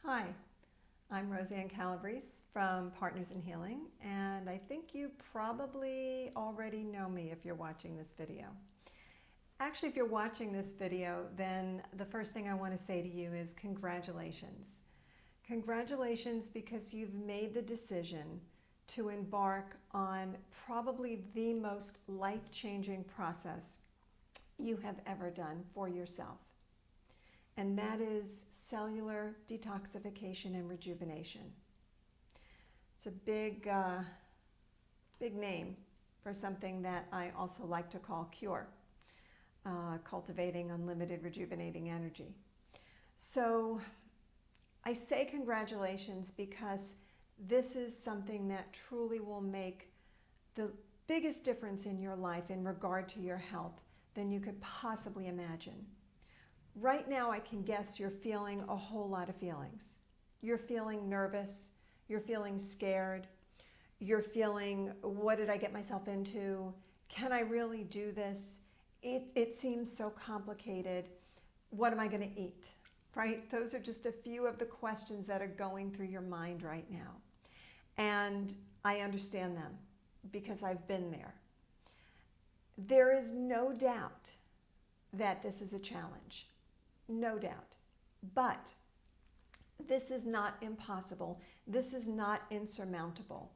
Hi, I'm Roseanne Calabrese from Partners in Healing, and I think you probably already know me if you're watching this video. Actually, if you're watching this video, then the first thing I want to say to you is congratulations. Congratulations because you've made the decision to embark on probably the most life-changing process you have ever done for yourself. And that is cellular detoxification and rejuvenation. It's a big name for something that I also like to call C.U.R.E, cultivating unlimited rejuvenating energy. So I say congratulations because this is something that truly will make the biggest difference in your life in regard to your health than you could possibly imagine. Right now, I can guess you're feeling a whole lot of feelings. You're feeling nervous, you're feeling scared, you're feeling, what did I get myself into? Can I really do this? It seems so complicated. What am I going to eat? Right? Those are just a few of the questions that are going through your mind right now. And I understand them because I've been there. There is no doubt that this is a challenge. No doubt. But this is not impossible. This is not insurmountable.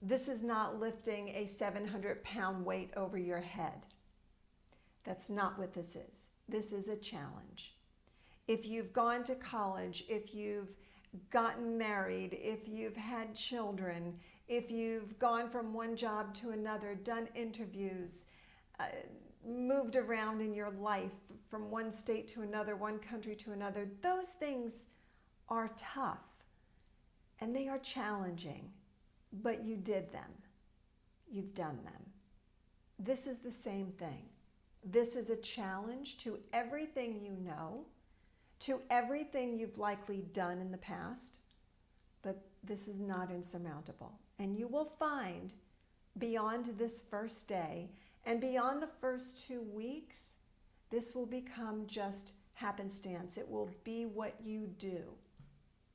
This is not lifting a 700-pound weight over your head. That's not what this is. This is a challenge. If you've gone to college, if you've gotten married, if you've had children, if you've gone from one job to another, done interviews, moved around in your life from one state to another, one country to another, those things are tough and they are challenging, but you did them. You've done them. This is the same thing. This is a challenge to everything you know, to everything you've likely done in the past, but this is not insurmountable. And you will find beyond this first day and beyond the first 2 weeks, this will become just happenstance. It will be what you do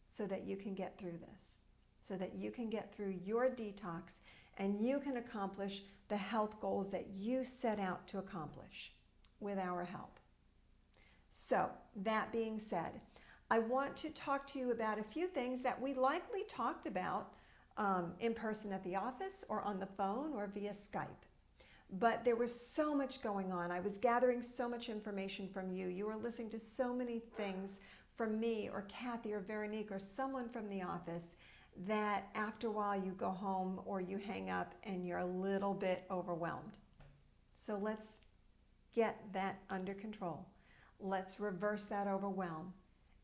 so that you can get through this, so that you can get through your detox and you can accomplish the health goals that you set out to accomplish with our help. So, that being said, I want to talk to you about a few things that we likely talked about in person at the office or on the phone or via Skype. But there was so much going on. I was gathering so much information from you. You were listening to so many things from me or Kathy or Veronique or someone from the office that after a while you go home or you hang up and you're a little bit overwhelmed. So let's get that under control. Let's reverse that overwhelm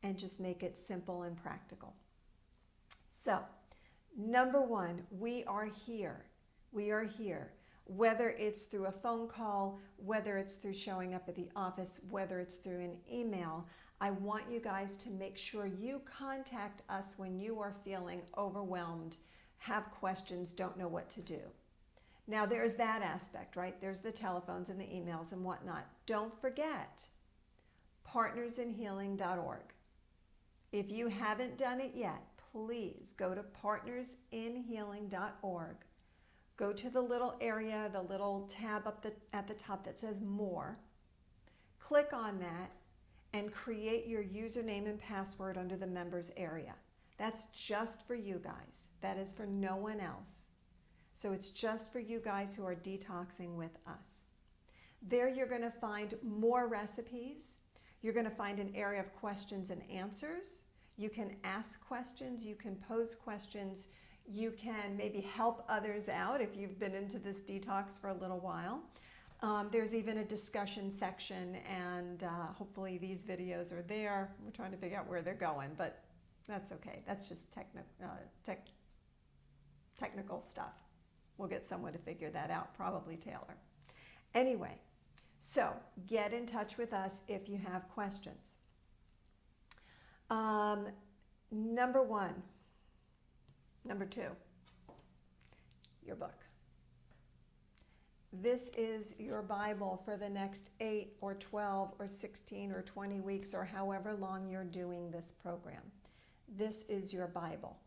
and just make it simple and practical. So, number one, we are here. We are here. Whether it's through a phone call, whether it's through showing up at the office, whether it's through an email, I want you guys to make sure you contact us when you are feeling overwhelmed, have questions, don't know what to do. Now there's that aspect, right? There's the telephones and the emails and whatnot. Don't forget, partnersinhealing.org. If you haven't done it yet, please go to partnersinhealing.org. Go to the little area, the little tab up at the top that says More. Click on that and create your username and password under the members area. That's just for you guys. That is for no one else. So it's just for you guys who are detoxing with us. There you're going to find more recipes. You're going to find an area of questions and answers. You can ask questions. You can pose questions. You can maybe help others out if you've been into this detox for a little while. There's even a discussion section, and hopefully these videos are there. We're trying to figure out where they're going, but that's okay. That's just technical stuff. We'll get someone to figure that out, probably Taylor. Anyway, so get in touch with us if you have questions. Number one. Number two, your book. This is your Bible for the next 8 or 12 or 16 or 20 weeks or however long you're doing this program. this is your Bible.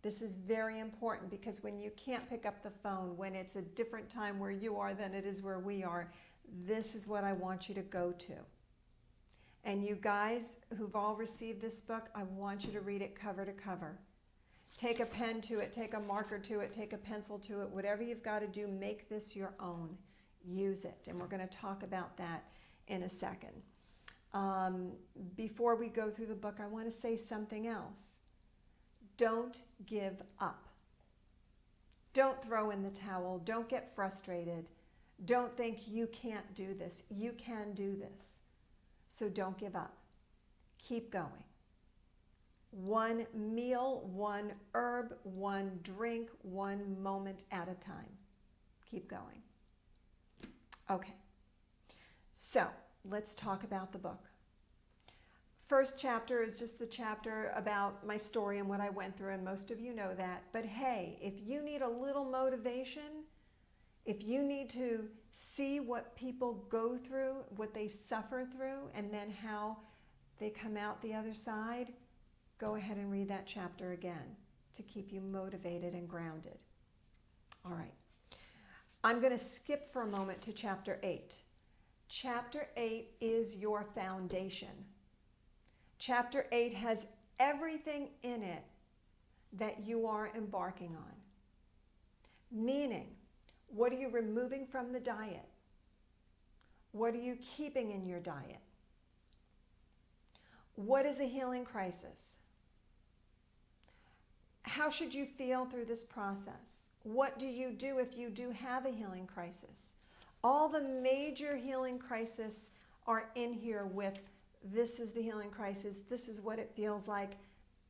This is very important because when you can't pick up the phone, when it's a different time where you are than it is where we are, this is what I want you to go to. And you guys who've all received this book, I want you to read it cover to cover. Take a pen to it, take a marker to it, take a pencil to it, whatever you've got to do, make this your own. Use it. And we're going to talk about that in a second. Before we go through the book, I want to say something else. Don't give up. Don't throw in the towel. Don't get frustrated. Don't think you can't do this. You can do this. So don't give up. Keep going. One meal, one herb, one drink, one moment at a time. Keep going. Okay, so let's talk about the book. First chapter is just the chapter about my story and what I went through, and most of you know that. But hey, if you need a little motivation, if you need to see what people go through, what they suffer through, and then how they come out the other side, go ahead and read that chapter again to keep you motivated and grounded. All right. I'm going to skip for a moment to chapter 8. Chapter 8 is your foundation. Chapter 8 has everything in it that you are embarking on. Meaning, what are you removing from the diet? What are you keeping in your diet? What is a healing crisis? How should you feel through this process? What do you do if you do have a healing crisis? All the major healing crises are in here with this is the healing crisis, this is what it feels like,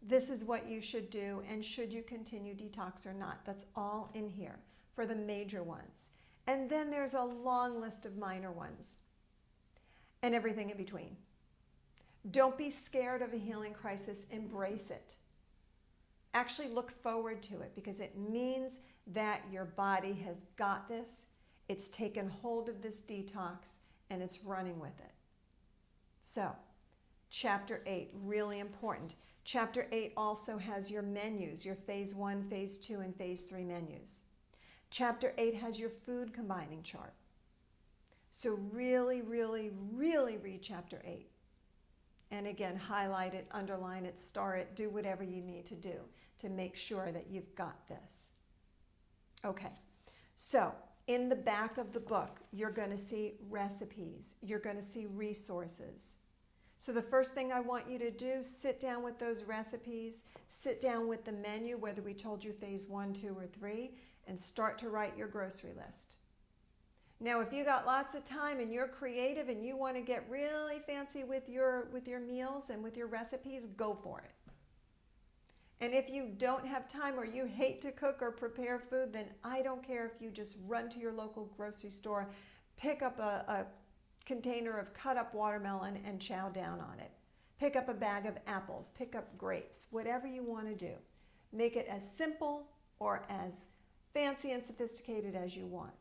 this is what you should do, and should you continue detox or not. That's all in here for the major ones. And then there's a long list of minor ones and everything in between. Don't be scared of a healing crisis, embrace it. Actually look forward to it because it means that your body has got this, it's taken hold of this detox, and it's running with it. So, chapter 8, really important. Chapter 8 also has your menus, your phase 1, phase 2, and phase 3 menus. Chapter 8 has your food combining chart. So really, really, really read chapter 8. And again, highlight it, underline it, star it, do whatever you need to do to make sure that you've got this. Okay, so in the back of the book, you're going to see recipes. You're going to see resources. So the first thing I want you to do, sit down with those recipes, sit down with the menu, whether we told you phase 1, 2, or 3, and start to write your grocery list. Now, if you got lots of time and you're creative and you want to get really fancy with your meals and with your recipes, go for it. And if you don't have time or you hate to cook or prepare food, then I don't care if you just run to your local grocery store, pick up a container of cut up watermelon and chow down on it. Pick up a bag of apples, pick up grapes, whatever you want to do. Make it as simple or as fancy and sophisticated as you want.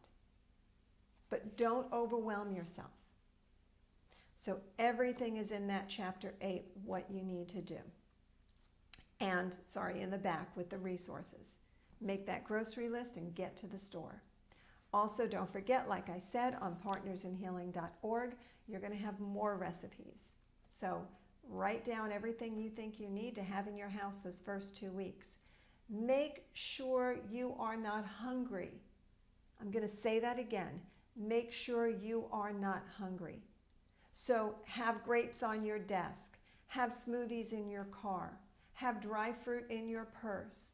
But don't overwhelm yourself. So everything is in that chapter 8, what you need to do. And, in the back with the resources. Make that grocery list and get to the store. Also, don't forget, like I said, on partnersinhealing.org, you're going to have more recipes. So write down everything you think you need to have in your house those first 2 weeks. Make sure you are not hungry. I'm going to say that again. Make sure you are not hungry. So have grapes on your desk. Have smoothies in your car. Have dry fruit in your purse.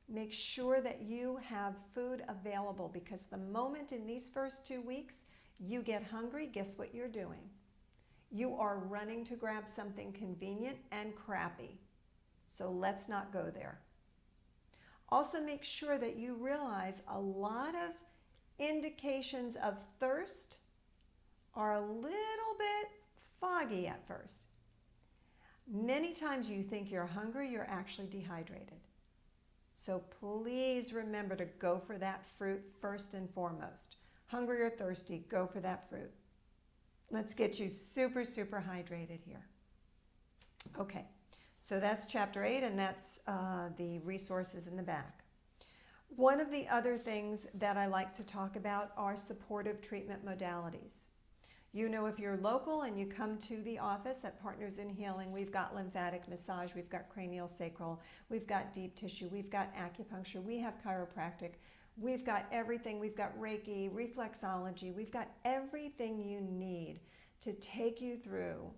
Make sure that you have food available because the moment in these first 2 weeks you get hungry, guess what you're doing? You are running to grab something convenient and crappy. So let's not go there. Also make sure that you realize a lot of indications of thirst are a little bit foggy at first. Many times you think you're hungry, you're actually dehydrated. So please remember to go for that fruit first and foremost. Hungry or thirsty, go for that fruit. Let's get you super, super hydrated here. Okay, So that's chapter 8, and that's the resources in the back. One of the other things that I like to talk about are supportive treatment modalities. You know, if you're local and you come to the office at Partners in Healing, we've got lymphatic massage, we've got cranial sacral, we've got deep tissue, we've got acupuncture, we have chiropractic, we've got everything, we've got Reiki, reflexology, we've got everything you need to take you through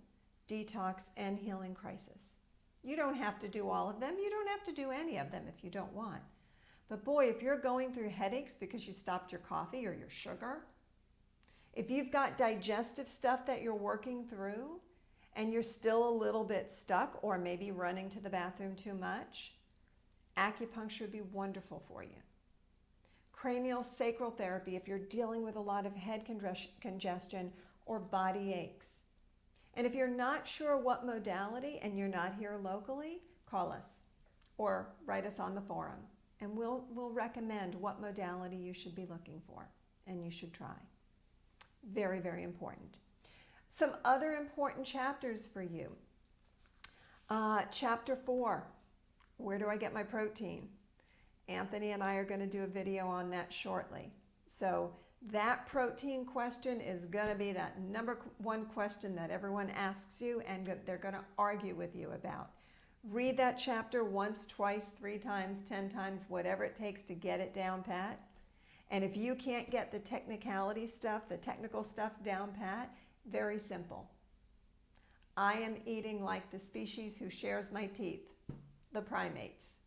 detox and healing crisis. You don't have to do all of them. You don't have to do any of them if you don't want. But boy, if you're going through headaches because you stopped your coffee or your sugar, if you've got digestive stuff that you're working through and you're still a little bit stuck or maybe running to the bathroom too much, acupuncture would be wonderful for you. Cranial sacral therapy if you're dealing with a lot of head congestion or body aches. And if you're not sure what modality and you're not here locally, call us or write us on the forum and we'll recommend what modality you should be looking for and you should try. Very, very important. Some other important chapters for you. Chapter 4, where do I get my protein? Anthony and I are going to do a video on that shortly. So that protein question is going to be that number one question that everyone asks you and they're going to argue with you about. Read that chapter once, twice, 3 times, 10 times, whatever it takes to get it down pat. And if you can't get the technicality stuff, the technical stuff down pat, very simple. I am eating like the species who shares my teeth, the primates.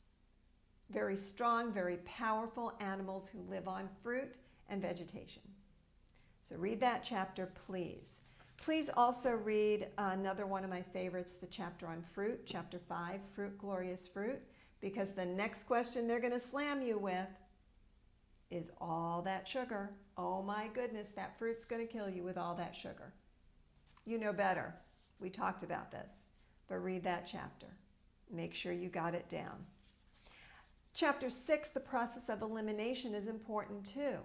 Very strong, very powerful animals who live on fruit and vegetation. So read that chapter, please. Please also read another one of my favorites, the chapter on fruit, chapter 5, Fruit, Glorious Fruit, because the next question they're going to slam you with is all that sugar. Oh my goodness, that fruit's going to kill you with all that sugar. You know better. We talked about this, but read that chapter. Make sure you got it down. Chapter 6, the process of elimination, is important too.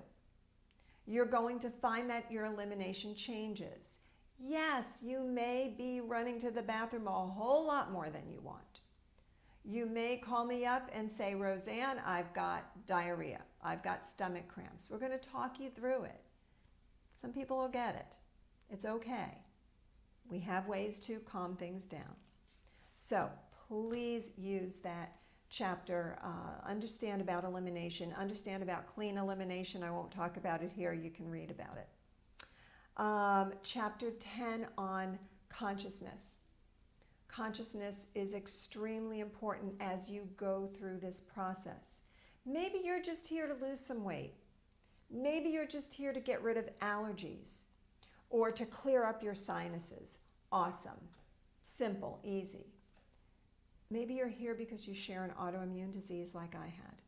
You're going to find that your elimination changes. Yes, you may be running to the bathroom a whole lot more than you want. You may call me up and say, Roseanne, I've got diarrhea. I've got stomach cramps. We're going to talk you through it. Some people will get it. It's okay. We have ways to calm things down. So please use that chapter. Understand about elimination. Understand about clean elimination. I won't talk about it here. You can read about it. Chapter 10 on consciousness. Consciousness is extremely important as you go through this process. Maybe you're just here to lose some weight. Maybe you're just here to get rid of allergies or to clear up your sinuses. Awesome. Simple, easy. Maybe you're here because you share an autoimmune disease like I had.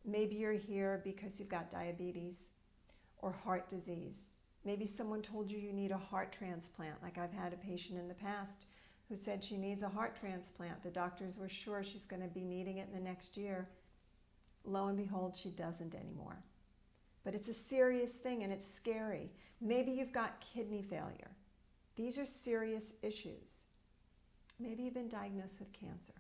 Maybe you're here because you've got diabetes or heart disease. Maybe someone told you you need a heart transplant, like I've had a patient in the past who said she needs a heart transplant. The doctors were sure she's going to be needing it in the next year. Lo and behold, she doesn't anymore. But it's a serious thing and it's scary. Maybe you've got kidney failure. These are serious issues. Maybe you've been diagnosed with cancer.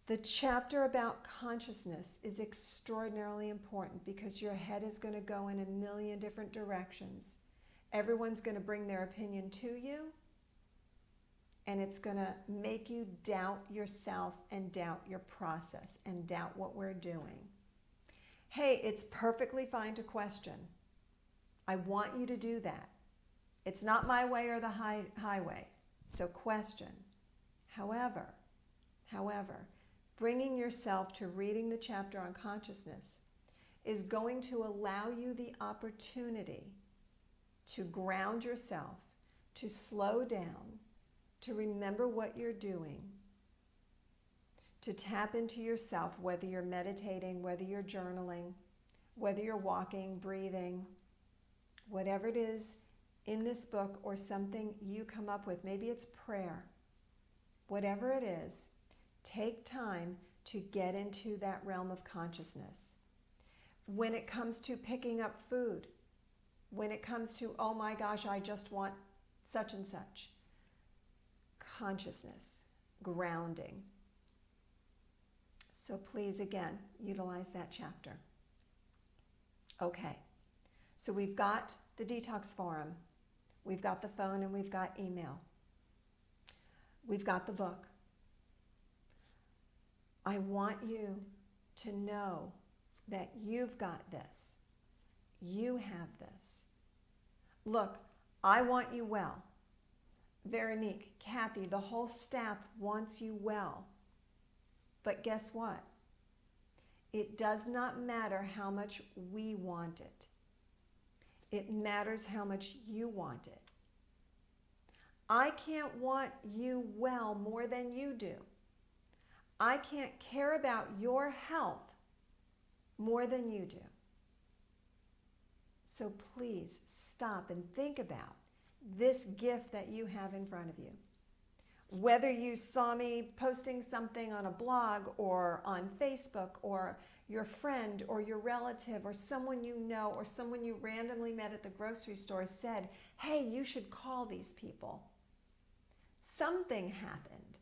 The chapter about consciousness is extraordinarily important because your head is going to go in a million different directions. Everyone's going to bring their opinion to you, and it's going to make you doubt yourself and doubt your process and doubt what we're doing. Hey, it's perfectly fine to question. I want you to do that. It's not my way or the highway, so question. However, bringing yourself to reading the chapter on consciousness is going to allow you the opportunity to ground yourself, to slow down, to remember what you're doing, to tap into yourself, whether you're meditating, whether you're journaling, whether you're walking, breathing, whatever it is in this book or something you come up with. Maybe it's prayer. Whatever it is, take time to get into that realm of consciousness. When it comes to picking up food, when it comes to, oh my gosh, I just want such and such, consciousness, grounding. So please, again, utilize that chapter. Okay, so we've got the detox forum, we've got the phone, and we've got email. We've got the book. I want you to know that you've got this. You have this. Look, I want you well. Veronique, Kathy, the whole staff wants you well. But guess what? It does not matter how much we want it. It matters how much you want it. I can't want you well more than you do. I can't care about your health more than you do. So please stop and think about this gift that you have in front of you. Whether you saw me posting something on a blog or on Facebook, or your friend or your relative or someone you know or someone you randomly met at the grocery store said, hey, you should call these people. Something happened.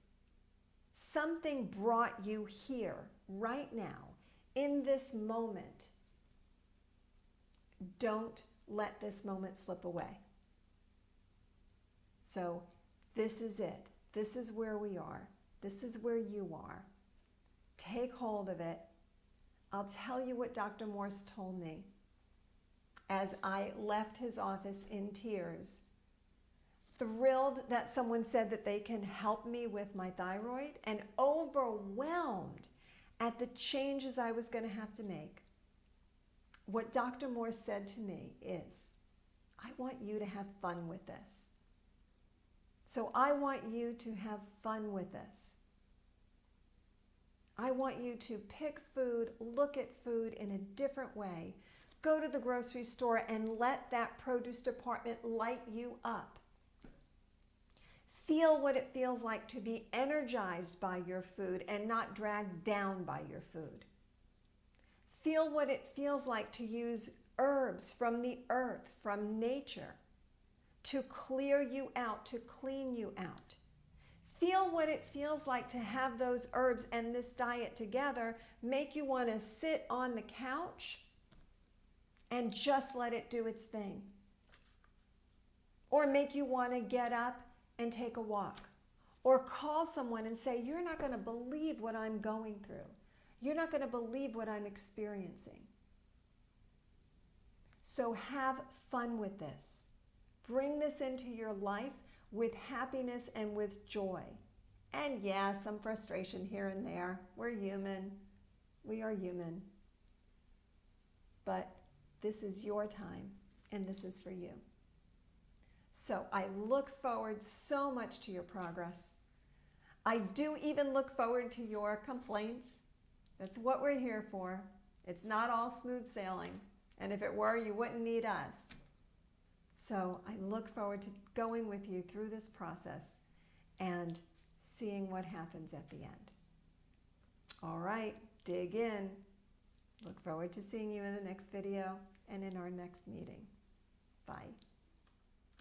Something brought you here right now in this moment. Don't let this moment slip away. So this is it. This is where we are. This is where you are. Take hold of it. I'll tell you what Dr. Morse told me as I left his office in tears, thrilled that someone said that they can help me with my thyroid, and overwhelmed at the changes I was going to have to make. What Dr. Morse said to me is, I want you to have fun with this. So I want you to have fun with this. I want you to pick food, look at food in a different way. Go to the grocery store and let that produce department light you up. Feel what it feels like to be energized by your food and not dragged down by your food. Feel what it feels like to use herbs from the earth, from nature, to clear you out, to clean you out. Feel what it feels like to have those herbs and this diet together make you want to sit on the couch and just let it do its thing. Or make you want to get up and take a walk. Or call someone and say, you're not going to believe what I'm going through. You're not going to believe what I'm experiencing. So have fun with this. Bring this into your life with happiness and with joy. And yeah, some frustration here and there. We're human. We are human. But this is your time, and this is for you. So I look forward so much to your progress. I do even look forward to your complaints. That's what we're here for. It's not all smooth sailing. And if it were, you wouldn't need us. So I look forward to going with you through this process and seeing what happens at the end. All right, dig in. Look forward to seeing you in the next video and in our next meeting. Bye.